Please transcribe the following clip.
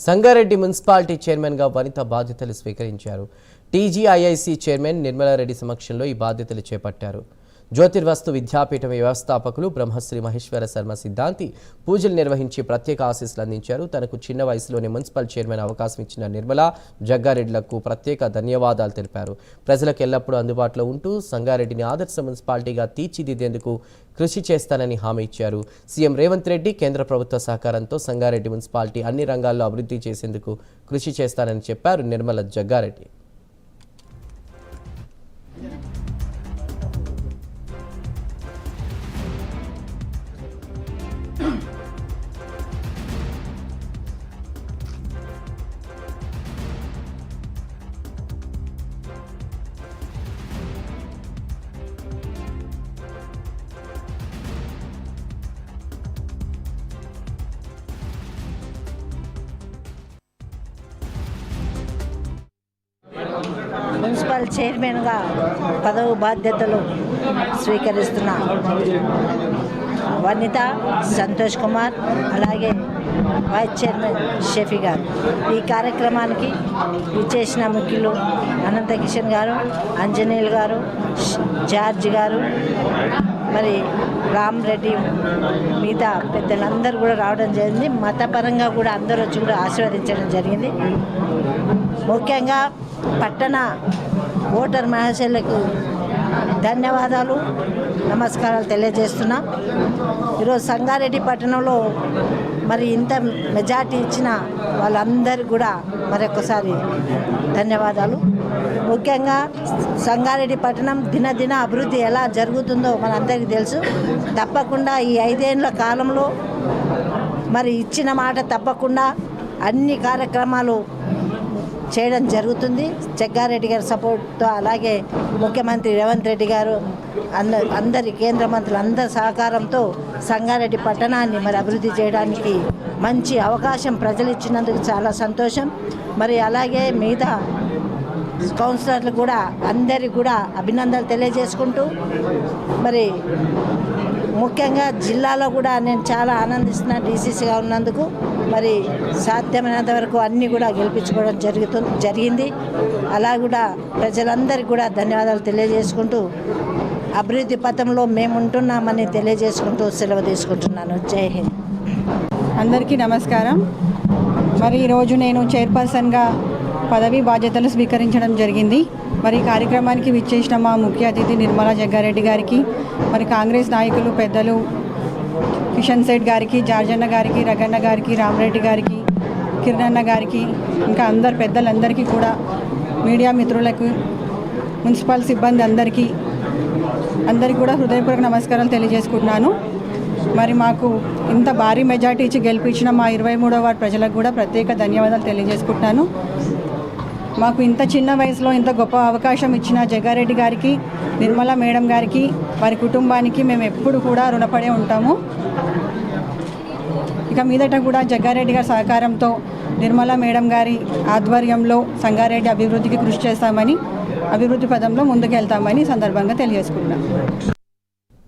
Sangareddy municipality చైర్మన్గా వనిత బాధ్యతలు స్వీకరించారు. టీజీఐఐసీ చైర్మన్ నిర్మలారెడ్డి సమక్షంలో ఈ బాధ్యతలు చేపట్టారు. జ్యోతిర్వస్తు విద్యాపీఠం వ్యవస్థాపకులు బ్రహ్మశ్రీ మహేశ్వర శర్మ సిద్ధాంతి పూజలు నిర్వహించి ప్రత్యేక ఆశీస్సులు అందించారు. తనకు చిన్న వయసులోనే మున్సిపల్ చైర్మన్ అవకాశం ఇచ్చిన నిర్మలా జగ్గారెడ్డిలకు ప్రత్యేక ధన్యవాదాలు తెలిపారు. ప్రజలకు ఎల్లప్పుడూ అందుబాటులో ఉంటూ సంగారెడ్డిని ఆదర్శ మున్సిపాలిటీగా తీర్చిదిద్దేందుకు కృషి చేస్తానని హామీ ఇచ్చారు. సీఎం రేవంత్ రెడ్డి కేంద్ర ప్రభుత్వ సహకారంతో సంగారెడ్డి మున్సిపాలిటీ అన్ని రంగాల్లో అభివృద్ధి చేసేందుకు కృషి చేస్తానని చెప్పారు నిర్మల జగ్గారెడ్డి. మున్సిపల్ చైర్మన్గా పదవి బాధ్యతలు స్వీకరిస్తున్న వనిత సంతోష్ కుమార్, అలాగే వైస్ చైర్మన్ షఫీ గారు, ఈ కార్యక్రమానికి విచ్చేసిన ముఖ్యులు అనంత కిషన్ గారు, అంజనీల్ గారు, జార్జ్ గారు, మరి రామ్ రెడ్డి, మిగతా పెద్దలందరూ కూడా రావడం జరిగింది. మతపరంగా కూడా అందరూ వచ్చి కూడా ఆశీర్వదించడం జరిగింది. ముఖ్యంగా పట్టణ ఓటర్ మహాశయులకు ధన్యవాదాలు, నమస్కారాలు తెలియజేస్తున్నా. ఈరోజు సంగారెడ్డి పట్టణంలో మరి ఇంత మెజార్టీ ఇచ్చిన వాళ్ళందరికీ కూడా మరొకసారి ధన్యవాదాలు. ముఖ్యంగా సంగారెడ్డి పట్టణం దినదిన అభివృద్ధి ఎలా జరుగుతుందో మనందరికీ తెలుసు. తప్పకుండా ఈ 5 ఏళ్ల కాలంలో మరి ఇచ్చిన మాట తప్పకుండా అన్ని కార్యక్రమాలు చేయడం జరుగుతుంది. జగ్గారెడ్డి గారి సపోర్ట్తో, అలాగే ముఖ్యమంత్రి రేవంత్ రెడ్డి గారు, అందరి కేంద్ర మంత్రులు అందరి సహకారంతో సంగారెడ్డి పట్టణాన్ని మరి అభివృద్ధి చేయడానికి మంచి అవకాశం ప్రజలు ఇచ్చినందుకు చాలా సంతోషం. మరి అలాగే మిగతా కౌన్సిలర్లు కూడా అందరికీ కూడా అభినందనలు తెలియజేసుకుంటూ, మరి ముఖ్యంగా జిల్లాలో కూడా నేను చాలా ఆనందిస్తున్నా డీసీసీగా ఉన్నందుకు. మరి సాధ్యమైనంత వరకు అన్నీ కూడా గెలిపించుకోవడం జరిగింది. అలా కూడా ప్రజలందరికీ కూడా ధన్యవాదాలు తెలియజేసుకుంటూ అభివృద్ధి పథంలో మేము ఉంటున్నామని తెలియజేసుకుంటూ సెలవు తీసుకుంటున్నాను. జై హింద్. అందరికీ నమస్కారం. మరి ఈరోజు నేను చైర్పర్సన్గా పదవి బాధ్యతలు స్వీకరించడం జరిగింది. మరి కార్యక్రమానికి విచ్చేసిన మా ముఖ్య అతిథి నిర్మలా జగ్గారెడ్డి గారికి, మరి కాంగ్రెస్ నాయకులు పెద్దలు కిషన్ సేఠ్ గారికి, జార్జన్న గారికి, రగన్న గారికి, రామరెడ్డి గారికి, కిరణన్న గారికి, ఇంకా అందరు పెద్దలందరికీ కూడా, మీడియా మిత్రులకు, మున్సిపల్ సిబ్బంది అందరికీ కూడా హృదయపూర్వక నమస్కారాలు తెలియజేసుకుంటున్నాను. మరి మాకు ఇంత భారీ మెజార్టీ ఇచ్చి గెలిపించిన మా 23వ వార్డు ప్రజలకు కూడా ప్రత్యేక ధన్యవాదాలు తెలియజేసుకుంటున్నాను. మాకు ఇంత చిన్న వయసులో ఇంత గొప్ప అవకాశం ఇచ్చిన జగ్గారెడ్డి గారికి, నిర్మలా మేడం గారికి, వారి కుటుంబానికి మేము ఎప్పుడు కూడా రుణపడే ఉంటాము. ఇక మీదట కూడా జగ్గారెడ్డి గారి సహకారంతో నిర్మలా మేడం గారి ఆధ్వర్యంలో సంగారెడ్డి అభివృద్ధికి కృషి చేస్తామని, అభివృద్ధి పదంలో ముందుకెళ్తామని సందర్భంగా తెలియజేసుకుంటున్నాం.